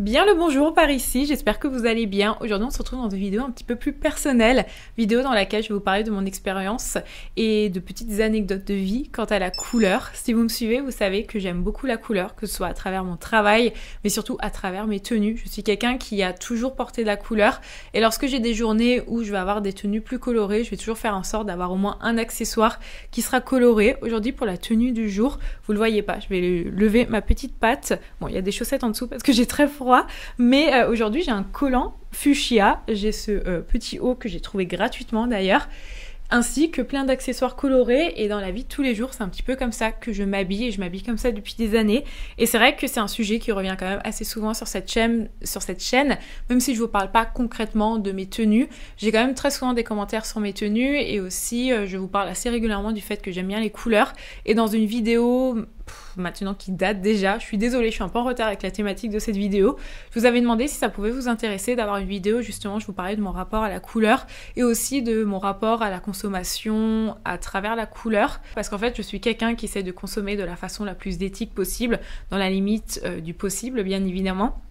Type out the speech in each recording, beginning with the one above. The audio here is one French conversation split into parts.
Bien le bonjour par ici, j'espère que vous allez bien. Aujourd'hui on se retrouve dans une vidéo un petit peu plus personnelle, vidéo dans laquelle je vais vous parler de mon expérience et de petites anecdotes de vie quant à la couleur. Si vous me suivez, vous savez que j'aime beaucoup la couleur, que ce soit à travers mon travail, mais surtout à travers mes tenues. Je suis quelqu'un qui a toujours porté de la couleur et lorsque j'ai des journées où je vais avoir des tenues plus colorées, je vais toujours faire en sorte d'avoir au moins un accessoire qui sera coloré. Aujourd'hui pour la tenue du jour, vous le voyez pas, je vais lever ma petite patte. Bon, il y a des chaussettes en dessous parce que j'ai très froid. Mais aujourd'hui j'ai un collant fuchsia, j'ai ce petit haut que j'ai trouvé gratuitement d'ailleurs, ainsi que plein d'accessoires colorés. Et dans la vie de tous les jours c'est un petit peu comme ça que je m'habille, et je m'habille comme ça depuis des années. Et c'est vrai que c'est un sujet qui revient quand même assez souvent sur cette chaîne, même si je vous parle pas concrètement de mes tenues. J'ai quand même très souvent des commentaires sur mes tenues, et aussi je vous parle assez régulièrement du fait que j'aime bien les couleurs. Et dans une vidéo maintenant qui date déjà, je suis désolée, je suis un peu en retard avec la thématique de cette vidéo. Je vous avais demandé si ça pouvait vous intéresser d'avoir une vidéo, justement je vous parlais de mon rapport à la couleur et aussi de mon rapport à la consommation à travers la couleur, parce qu'en fait je suis quelqu'un qui essaie de consommer de la façon la plus éthique possible, dans la limite du possible bien évidemment.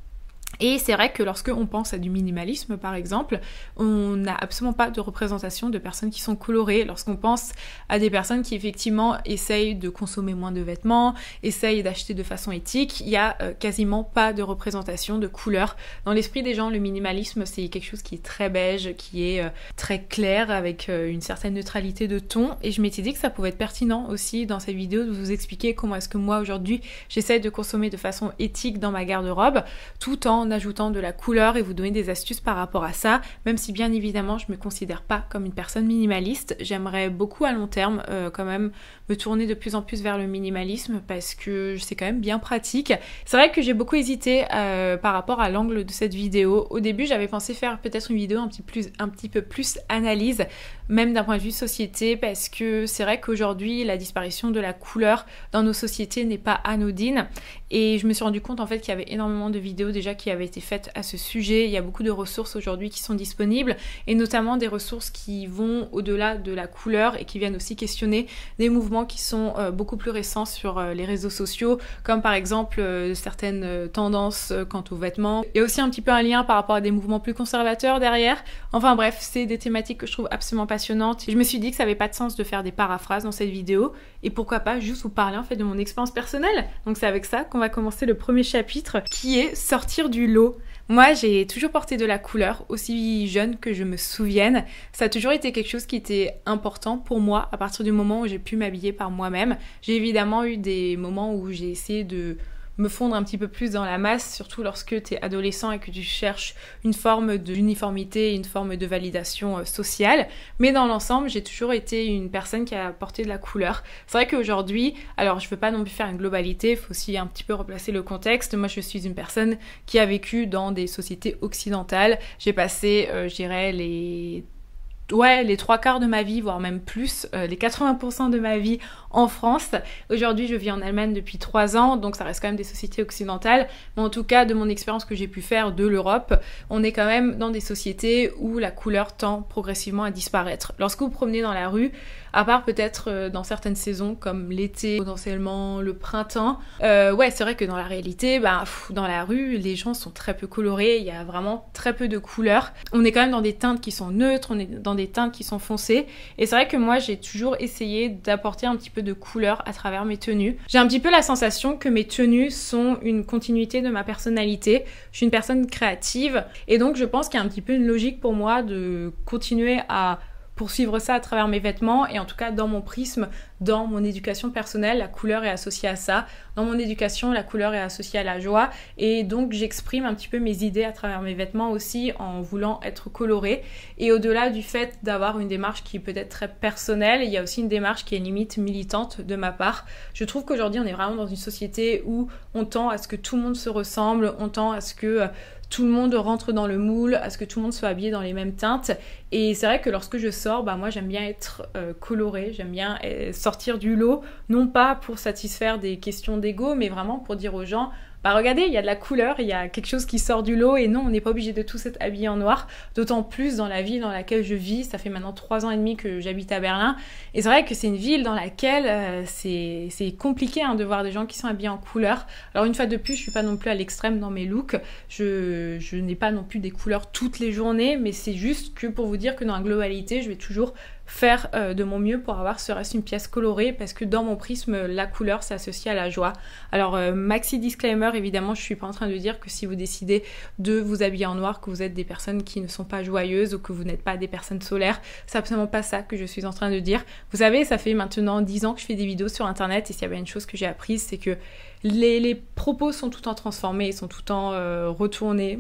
Et c'est vrai que lorsque on pense à du minimalisme par exemple, on n'a absolument pas de représentation de personnes qui sont colorées. Lorsqu'on pense à des personnes qui effectivement essayent de consommer moins de vêtements, essayent d'acheter de façon éthique, il n'y a quasiment pas de représentation de couleurs. Dans l'esprit des gens, le minimalisme c'est quelque chose qui est très beige, qui est très clair, avec une certaine neutralité de ton. Et je m'étais dit que ça pouvait être pertinent aussi dans cette vidéo de vous expliquer comment est-ce que moi aujourd'hui j'essaie de consommer de façon éthique dans ma garde-robe, tout en ajoutant de la couleur, et vous donner des astuces par rapport à ça, même si bien évidemment je me considère pas comme une personne minimaliste. J'aimerais beaucoup à long terme quand même me tourner de plus en plus vers le minimalisme, parce que c'est quand même bien pratique. C'est vrai que j'ai beaucoup hésité par rapport à l'angle de cette vidéo. Au début j'avais pensé faire peut-être une vidéo un petit peu plus analyse, même d'un point de vue société, parce que c'est vrai qu'aujourd'hui la disparition de la couleur dans nos sociétés n'est pas anodine, et je me suis rendu compte en fait qu'il y avait énormément de vidéos déjà qui avaient été faites à ce sujet. Il y a beaucoup de ressources aujourd'hui qui sont disponibles, et notamment des ressources qui vont au-delà de la couleur et qui viennent aussi questionner des mouvements qui sont beaucoup plus récents sur les réseaux sociaux, comme par exemple certaines tendances quant aux vêtements. Il y a aussi un petit peu un lien par rapport à des mouvements plus conservateurs derrière. Enfin bref, c'est des thématiques que je trouve absolument passionnantes. Et je me suis dit que ça n'avait pas de sens de faire des paraphrases dans cette vidéo, et pourquoi pas juste vous parler en fait de mon expérience personnelle. Donc c'est avec ça qu'on va commencer le premier chapitre, qui est sortir du lot. Moi, j'ai toujours porté de la couleur, aussi jeune que je me souvienne. Ça a toujours été quelque chose qui était important pour moi à partir du moment où j'ai pu m'habiller par moi-même. J'ai évidemment eu des moments où j'ai essayé de me fondre un petit peu plus dans la masse, surtout lorsque tu es adolescent et que tu cherches une forme d'uniformité, une forme de validation sociale. Mais dans l'ensemble, j'ai toujours été une personne qui a porté de la couleur. C'est vrai qu'aujourd'hui, alors je veux pas non plus faire une globalité, il faut aussi un petit peu replacer le contexte. Moi, je suis une personne qui a vécu dans des sociétés occidentales. J'ai passé, je dirais, les 3/4 de ma vie, voire même plus, les 80% de ma vie en France. Aujourd'hui, je vis en Allemagne depuis 3 ans, donc ça reste quand même des sociétés occidentales. Mais en tout cas, de mon expérience que j'ai pu faire de l'Europe, on est quand même dans des sociétés où la couleur tend progressivement à disparaître. Lorsque vous promenez dans la rue, à part peut-être dans certaines saisons comme l'été, potentiellement le printemps, c'est vrai que dans la réalité, dans la rue, les gens sont très peu colorés, il y a vraiment très peu de couleurs. On est quand même dans des teintes qui sont neutres, on est dans des teintes qui sont foncées, et c'est vrai que moi j'ai toujours essayé d'apporter un petit peu de couleur à travers mes tenues. J'ai un petit peu la sensation que mes tenues sont une continuité de ma personnalité. Je suis une personne créative, et donc je pense qu'il y a un petit peu une logique pour moi de continuer à poursuivre ça à travers mes vêtements. Et en tout cas dans mon prisme, dans mon éducation personnelle, la couleur est associée à ça. Dans mon éducation, la couleur est associée à la joie, et donc j'exprime un petit peu mes idées à travers mes vêtements aussi, en voulant être colorée. Et au-delà du fait d'avoir une démarche qui est peut-être très personnelle, il y a aussi une démarche qui est limite militante de ma part. Je trouve qu'aujourd'hui on est vraiment dans une société où on tend à ce que tout le monde se ressemble, on tend à ce que tout le monde rentre dans le moule, à ce que tout le monde soit habillé dans les mêmes teintes. Et c'est vrai que lorsque je sors, moi j'aime bien être colorée, j'aime bien sortir du lot, non pas pour satisfaire des questions d'ego, mais vraiment pour dire aux gens, bah regardez, il y a de la couleur, il y a quelque chose qui sort du lot et non, on n'est pas obligé de tous être habillés en noir, d'autant plus dans la ville dans laquelle je vis. Ça fait maintenant 3 ans et demi que j'habite à Berlin et c'est vrai que c'est une ville dans laquelle c'est compliqué de voir des gens qui sont habillés en couleur. Alors une fois de plus, je suis pas non plus à l'extrême dans mes looks, je n'ai pas non plus des couleurs toutes les journées, mais c'est juste que pour vous dire que dans la globalité, je vais toujours faire de mon mieux pour avoir ce reste une pièce colorée parce que dans mon prisme, la couleur s'associe à la joie. Alors maxi disclaimer, évidemment, je suis pas en train de dire que si vous décidez de vous habiller en noir, que vous êtes des personnes qui ne sont pas joyeuses ou que vous n'êtes pas des personnes solaires. C'est absolument pas ça que je suis en train de dire. Vous savez, ça fait maintenant 10 ans que je fais des vidéos sur internet et s'il y avait une chose que j'ai apprise, c'est que les propos sont tout le temps transformés, sont tout le temps retournés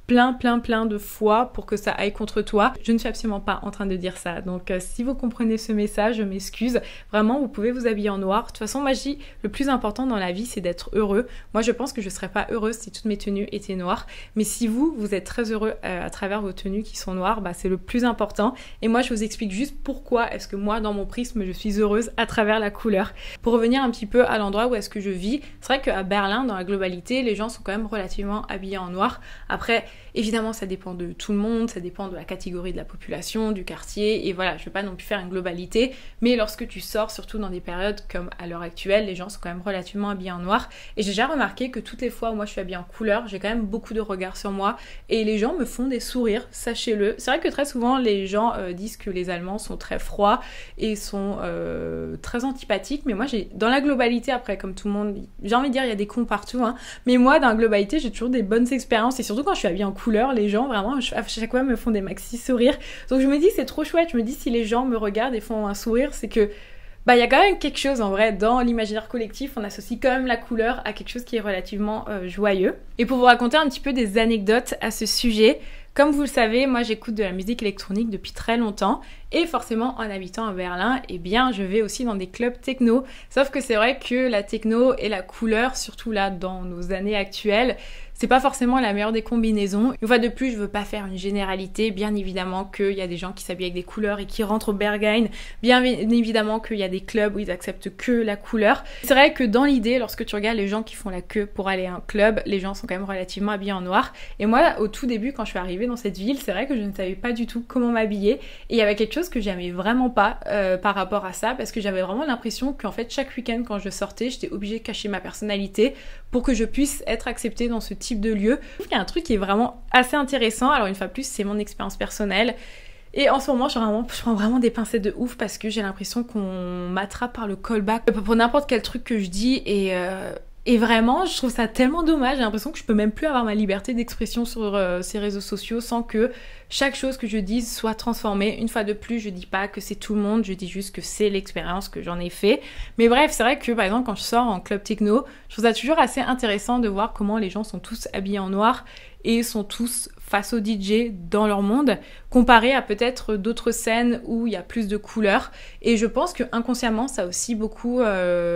plein de fois pour que ça aille contre toi. Je ne suis absolument pas en train de dire ça. Donc si vous comprenez ce message, je m'excuse. Vraiment, vous pouvez vous habiller en noir. De toute façon, moi je dis, le plus important dans la vie, c'est d'être heureux. Moi, je pense que je ne serais pas heureuse si toutes mes tenues étaient noires. Mais si vous êtes très heureux à travers vos tenues qui sont noires, bah, c'est le plus important. Et moi, je vous explique juste pourquoi est-ce que moi, dans mon prisme, je suis heureuse à travers la couleur. Pour revenir un petit peu à l'endroit où est-ce que je vis, c'est vrai qu'à Berlin, dans la globalité, les gens sont quand même relativement habillés en noir. Après, évidemment, ça dépend de tout le monde, ça dépend de la catégorie de la population, du quartier, et voilà, je vais pas non plus faire une globalité, mais lorsque tu sors, surtout dans des périodes comme à l'heure actuelle, les gens sont quand même relativement habillés en noir, et j'ai déjà remarqué que toutes les fois où moi je suis habillée en couleur, j'ai quand même beaucoup de regards sur moi, et les gens me font des sourires, sachez-le. C'est vrai que très souvent, les gens disent que les Allemands sont très froids et sont très antipathiques, mais moi, dans la globalité, après, comme tout le monde, j'ai envie de dire, il y a des cons partout, hein, mais moi, dans la globalité, j'ai toujours des bonnes expériences, et surtout quand je suis habillée en couleur, les gens vraiment à chaque fois me font des maxi sourires, donc je me dis c'est trop chouette. Je me dis si les gens me regardent et font un sourire, c'est que bah il y a quand même quelque chose en vrai dans l'imaginaire collectif, on associe quand même la couleur à quelque chose qui est relativement joyeux. Et pour vous raconter un petit peu des anecdotes à ce sujet, comme vous le savez, moi j'écoute de la musique électronique depuis très longtemps et forcément en habitant à Berlin, eh bien je vais aussi dans des clubs techno. Sauf que c'est vrai que la techno et la couleur, surtout là dans nos années actuelles, c'est pas forcément la meilleure des combinaisons. Une fois de plus, je veux pas faire une généralité. Bien évidemment qu'il y a des gens qui s'habillent avec des couleurs et qui rentrent au Berghain. Bien évidemment qu'il y a des clubs où ils acceptent que la couleur. C'est vrai que dans l'idée, lorsque tu regardes les gens qui font la queue pour aller à un club, les gens sont quand même relativement habillés en noir. Et moi, au tout début, quand je suis arrivée dans cette ville, c'est vrai que je ne savais pas du tout comment m'habiller. Et il y avait quelque chose que j'aimais vraiment pas par rapport à ça, parce que j'avais vraiment l'impression qu'en fait, chaque week-end, quand je sortais, j'étais obligée de cacher ma personnalité pour que je puisse être acceptée dans ce type de lieu. Je trouve qu'il y a un truc qui est vraiment assez intéressant. Alors une fois plus, c'est mon expérience personnelle. Et en ce moment, je prends vraiment des pincettes de ouf parce que j'ai l'impression qu'on m'attrape par le callback pour n'importe quel truc que je dis et vraiment, je trouve ça tellement dommage. J'ai l'impression que je peux même plus avoir ma liberté d'expression sur ces réseaux sociaux sans que chaque chose que je dise soit transformée. Une fois de plus, je dis pas que c'est tout le monde, je dis juste que c'est l'expérience que j'en ai fait. Mais bref, c'est vrai que par exemple, quand je sors en club techno, je trouve ça toujours assez intéressant de voir comment les gens sont tous habillés en noir et sont tous face au DJ dans leur monde, comparé à peut-être d'autres scènes où il y a plus de couleurs. Et je pense que inconsciemment, ça a aussi beaucoup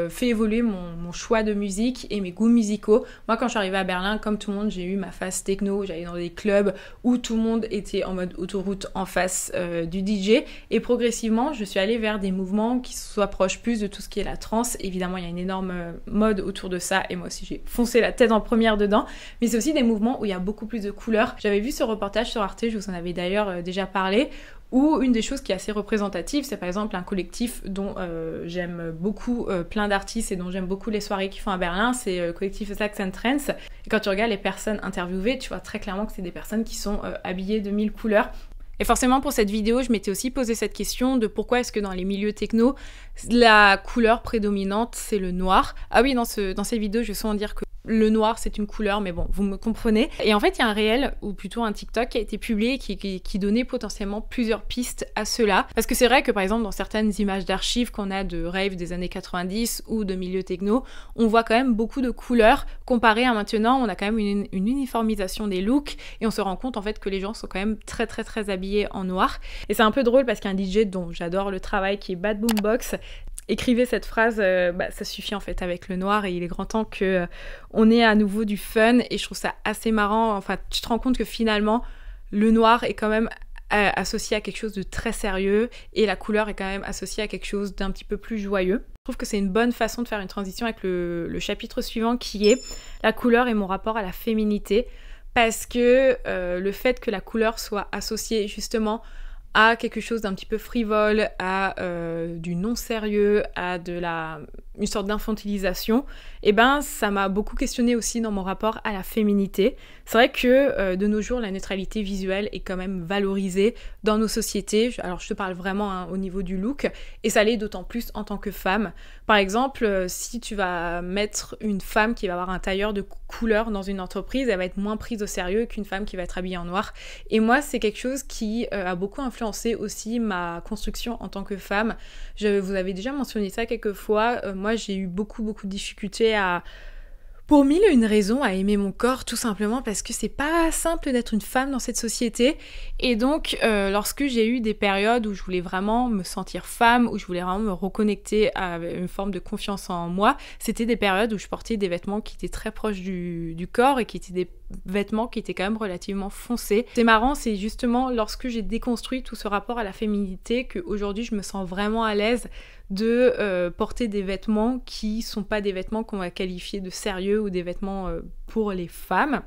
fait évoluer mon choix de musique et mes goûts musicaux. Moi, quand je suis arrivée à Berlin, comme tout le monde, j'ai eu ma phase techno, j'allais dans des clubs où tout le monde était en mode autoroute en face du DJ. Et progressivement, je suis allée vers des mouvements qui s'approchent plus de tout ce qui est la trance. Évidemment, il y a une énorme mode autour de ça, et moi aussi, j'ai foncé la tête en première dedans. Mais c'est aussi des mouvements où il y a beaucoup plus de couleurs. J'avais vu ce reportage sur Arte, je vous en avais d'ailleurs déjà parlé, où une des choses qui est assez représentative, c'est par exemple un collectif dont j'aime beaucoup plein d'artistes et dont j'aime beaucoup les soirées qu'ils font à Berlin, c'est le collectif Sax and Trance. Et quand tu regardes les personnes interviewées, tu vois très clairement que c'est des personnes qui sont habillées de 1000 couleurs. Et forcément pour cette vidéo, je m'étais aussi posé cette question de pourquoi est-ce que dans les milieux techno, la couleur prédominante c'est le noir. Ah oui, dans cette vidéo, je vais souvent dire que le noir c'est une couleur, mais bon, vous me comprenez. Et en fait, il y a un réel, ou plutôt un TikTok qui a été publié qui donnait potentiellement plusieurs pistes à cela. Parce que c'est vrai que par exemple, dans certaines images d'archives qu'on a de rave des années 90 ou de milieu techno, on voit quand même beaucoup de couleurs. Comparé à maintenant, on a quand même une uniformisation des looks et on se rend compte en fait que les gens sont quand même très habillés en noir. Et c'est un peu drôle parce qu'un DJ dont j'adore le travail, qui est Bad Boombox, écrivez cette phrase, ça suffit en fait avec le noir et il est grand temps que on ait à nouveau du fun. Et je trouve ça assez marrant, enfin tu te rends compte que finalement le noir est quand même associé à quelque chose de très sérieux et la couleur est quand même associée à quelque chose d'un petit peu plus joyeux. Je trouve que c'est une bonne façon de faire une transition avec le chapitre suivant qui est la couleur et mon rapport à la féminité, parce que le fait que la couleur soit associée justement à quelque chose d'un petit peu frivole, à du non-sérieux, à une sorte d'infantilisation, et ben ça m'a beaucoup questionné aussi dans mon rapport à la féminité. C'est vrai que de nos jours, la neutralité visuelle est quand même valorisée dans nos sociétés. Alors je te parle vraiment au niveau du look, et ça l'est d'autant plus en tant que femme. Par exemple, si tu vas mettre une femme qui va avoir un tailleur de couleur dans une entreprise, elle va être moins prise au sérieux qu'une femme qui va être habillée en noir. Et moi, c'est quelque chose qui a beaucoup influencé aussi ma construction en tant que femme. Je vous avais déjà mentionné ça quelques fois. Moi, j'ai eu beaucoup de difficultés pour mille et une raisons à aimer mon corps, tout simplement parce que c'est pas simple d'être une femme dans cette société. Et donc, lorsque j'ai eu des périodes où je voulais vraiment me sentir femme, où je voulais vraiment me reconnecter à une forme de confiance en moi, c'était des périodes où je portais des vêtements qui étaient très proches du corps et qui étaient des vêtements qui étaient quand même relativement foncés. C'est marrant, c'est justement lorsque j'ai déconstruit tout ce rapport à la féminité qu'aujourd'hui je me sens vraiment à l'aise de porter des vêtements qui sont pas des vêtements qu'on va qualifier de sérieux ou des vêtements pour les femmes,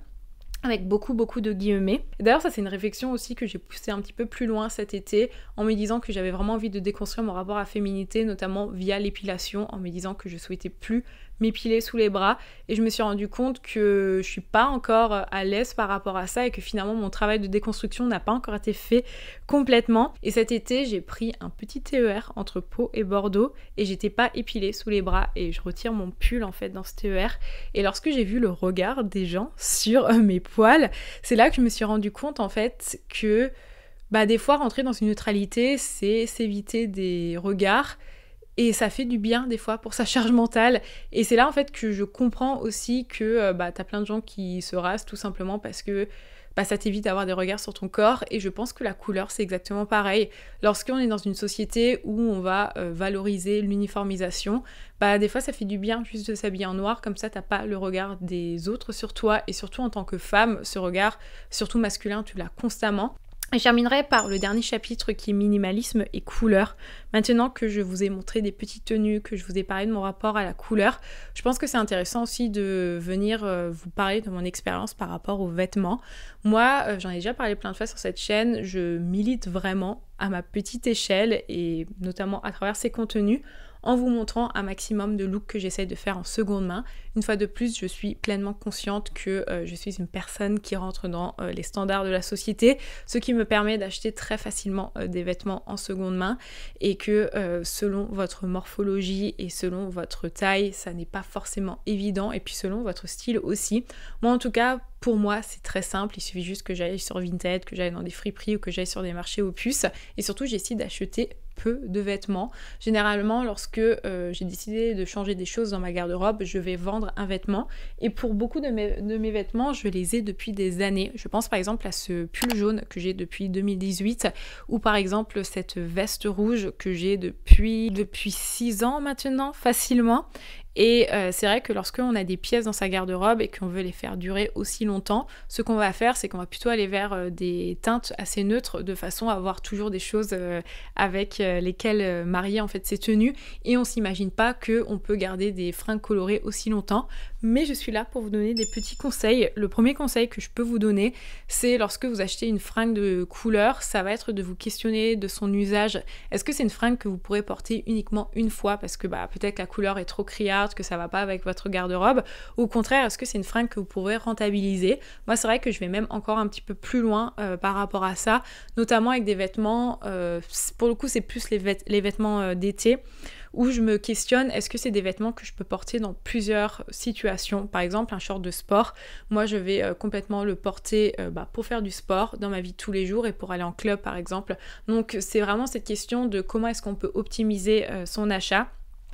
avec beaucoup de guillemets. D'ailleurs ça c'est une réflexion aussi que j'ai poussée un petit peu plus loin cet été en me disant que j'avais vraiment envie de déconstruire mon rapport à la féminité, notamment via l'épilation, en me disant que je souhaitais plus m'épiler sous les bras, et je me suis rendu compte que je suis pas encore à l'aise par rapport à ça et que finalement mon travail de déconstruction n'a pas encore été fait complètement. Et cet été j'ai pris un petit TER entre Pau et Bordeaux et j'étais pas épilée sous les bras, et je retire mon pull en fait dans ce TER, et lorsque j'ai vu le regard des gens sur mes poils, c'est là que je me suis rendu compte en fait que des fois rentrer dans une neutralité c'est s'éviter des regards. Et ça fait du bien des fois pour sa charge mentale. Et c'est là en fait que je comprends aussi que t'as plein de gens qui se rasent tout simplement parce que ça t'évite d'avoir des regards sur ton corps. Et je pense que la couleur c'est exactement pareil. Lorsqu'on est dans une société où on va valoriser l'uniformisation, des fois ça fait du bien juste de s'habiller en noir, comme ça t'as pas le regard des autres sur toi. Et surtout en tant que femme, ce regard, surtout masculin, tu l'as constamment. Et je terminerai par le dernier chapitre qui est minimalisme et couleur. Maintenant que je vous ai montré des petites tenues, que je vous ai parlé de mon rapport à la couleur, je pense que c'est intéressant aussi de venir vous parler de mon expérience par rapport aux vêtements. Moi, j'en ai déjà parlé plein de fois sur cette chaîne, je milite vraiment à ma petite échelle et notamment à travers ces contenus en vous montrant un maximum de looks que j'essaye de faire en seconde main. Une fois de plus, je suis pleinement consciente que je suis une personne qui rentre dans les standards de la société, ce qui me permet d'acheter très facilement des vêtements en seconde main, et que selon votre morphologie et selon votre taille, ça n'est pas forcément évident, et puis selon votre style aussi. Moi en tout cas, pour moi, c'est très simple, il suffit juste que j'aille sur Vinted, que j'aille dans des friperies ou que j'aille sur des marchés aux puces, et surtout j'essaie d'acheter peu de vêtements. Généralement, lorsque j'ai décidé de changer des choses dans ma garde-robe, je vais vendre un vêtement, et pour beaucoup de mes vêtements, je les ai depuis des années. Je pense par exemple à ce pull jaune que j'ai depuis 2018, ou par exemple cette veste rouge que j'ai depuis 6 ans maintenant, facilement. Et c'est vrai que lorsqu'on a des pièces dans sa garde-robe et qu'on veut les faire durer aussi longtemps, ce qu'on va faire, c'est qu'on va plutôt aller vers des teintes assez neutres, de façon à avoir toujours des choses avec lesquelles marier en fait ces tenues, et on s'imagine pas qu'on peut garder des fringues colorées aussi longtemps. Mais je suis là pour vous donner des petits conseils. Le premier conseil que je peux vous donner, c'est lorsque vous achetez une fringue de couleur, ça va être de vous questionner de son usage. Est-ce que c'est une fringue que vous pourrez porter uniquement une fois parce que peut-être que la couleur est trop criarde, que ça va pas avec votre garde-robe, ou au contraire, est-ce que c'est une fringue que vous pourrez rentabiliser? Moi c'est vrai que je vais même encore un petit peu plus loin par rapport à ça, notamment avec des vêtements, pour le coup c'est plus les vêtements d'été, où je me questionne, est-ce que c'est des vêtements que je peux porter dans plusieurs situations? Par exemple, un short de sport, moi je vais complètement le porter pour faire du sport dans ma vie de tous les jours et pour aller en club par exemple. Donc c'est vraiment cette question de comment est-ce qu'on peut optimiser son achat.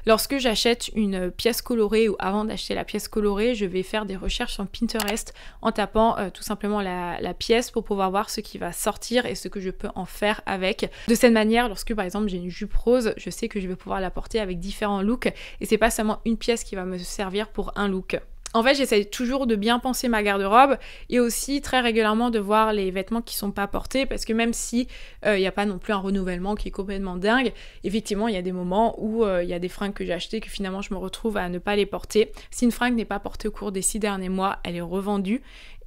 Lorsque j'achète une pièce colorée, ou avant d'acheter la pièce colorée, je vais faire des recherches sur Pinterest en tapant tout simplement la pièce pour pouvoir voir ce qui va sortir et ce que je peux en faire avec. De cette manière, lorsque par exemple j'ai une jupe rose, je sais que je vais pouvoir la porter avec différents looks, et c'est pas seulement une pièce qui va me servir pour un look. En fait, j'essaie toujours de bien penser ma garde-robe et aussi très régulièrement de voir les vêtements qui sont pas portés parce que même si il n'y a pas non plus un renouvellement qui est complètement dingue, effectivement, il y a des moments où il y a des fringues que j'ai achetées que finalement je me retrouve à ne pas les porter. Si une fringue n'est pas portée au cours des 6 derniers mois, elle est revendue.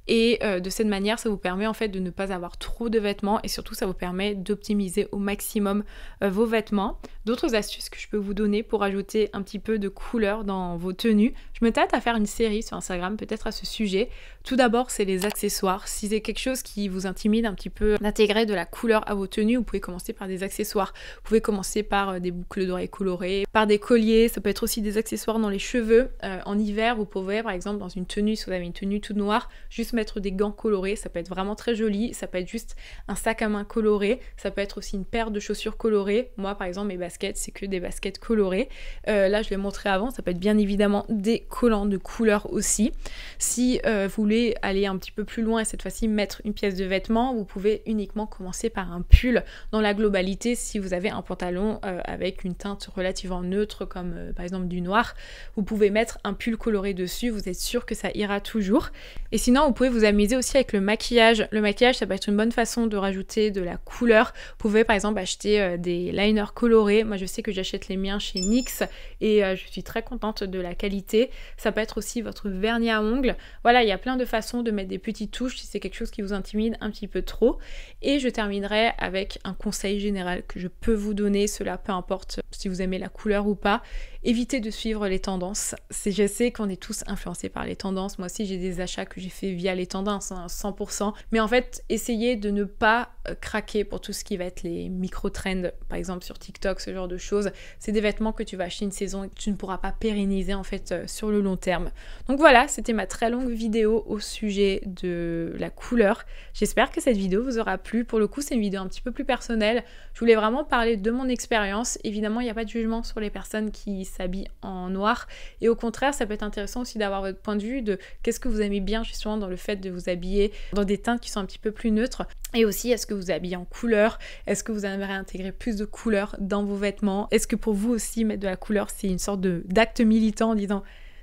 Et de cette manière, ça vous permet en fait de ne pas avoir trop de vêtements et surtout ça vous permet d'optimiser au maximum vos vêtements. D'autres astuces que je peux vous donner pour ajouter un petit peu de couleur dans vos tenues. Je me tâte à faire une série sur Instagram peut-être à ce sujet. Tout d'abord, c'est les accessoires. Si c'est quelque chose qui vous intimide un petit peu d'intégrer de la couleur à vos tenues, vous pouvez commencer par des accessoires. Vous pouvez commencer par des boucles d'oreilles colorées, par des colliers. Ça peut être aussi des accessoires dans les cheveux. En hiver, vous pouvez par exemple dans une tenue, si vous avez une tenue toute noire, juste mettre des gants colorés. Ça peut être vraiment très joli. Ça peut être juste un sac à main coloré. Ça peut être aussi une paire de chaussures colorées. Moi par exemple, mes baskets, c'est que des baskets colorées. Là, je l'ai montré avant. Ça peut être bien évidemment des collants de couleur aussi. Si vous voulez aller un petit peu plus loin et cette fois-ci mettre une pièce de vêtement, vous pouvez uniquement commencer par un pull dans la globalité. Si vous avez un pantalon avec une teinte relativement neutre comme par exemple du noir, vous pouvez mettre un pull coloré dessus, vous êtes sûr que ça ira toujours. Et sinon vous pouvez vous amuser aussi avec le maquillage. Le maquillage, ça peut être une bonne façon de rajouter de la couleur. Vous pouvez par exemple acheter des liners colorés. Moi je sais que j'achète les miens chez NYX et je suis très contente de la qualité. Ça peut être aussi votre vernis à ongles. Voilà, il y a plein de façons de mettre des petites touches si c'est quelque chose qui vous intimide un petit peu trop. Et je terminerai avec un conseil général que je peux vous donner, cela peu importe si vous aimez la couleur ou pas. Évitez de suivre les tendances. Je sais qu'on est tous influencés par les tendances. Moi aussi, j'ai des achats que j'ai fait via les tendances, 100%. Mais en fait, essayez de ne pas craquer pour tout ce qui va être les micro-trends, par exemple sur TikTok, ce genre de choses. C'est des vêtements que tu vas acheter une saison et que tu ne pourras pas pérenniser en fait sur le long terme. Donc voilà, c'était ma très longue vidéo au sujet de la couleur. J'espère que cette vidéo vous aura plu. Pour le coup, c'est une vidéo un petit peu plus personnelle. Je voulais vraiment parler de mon expérience. Évidemment, il n'y a pas de jugement sur les personnes qui s'habillent en noir. Et au contraire, ça peut être intéressant aussi d'avoir votre point de vue de qu'est-ce que vous aimez bien justement dans le fait de vous habiller dans des teintes qui sont un petit peu plus neutres. Et aussi, est-ce que vous habillez en couleur? Est-ce que vous aimeriez intégrer plus de couleur dans vos vêtements? Est-ce que pour vous aussi, mettre de la couleur, c'est une sorte d'acte militant en disant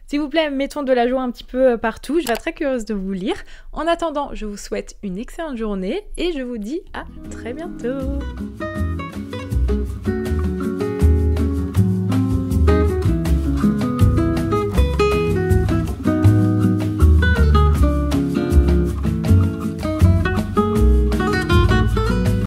s'il vous plaît, mettons de la joie un petit peu partout. Je serai très curieuse de vous lire. En attendant, je vous souhaite une excellente journée et je vous dis à très bientôt.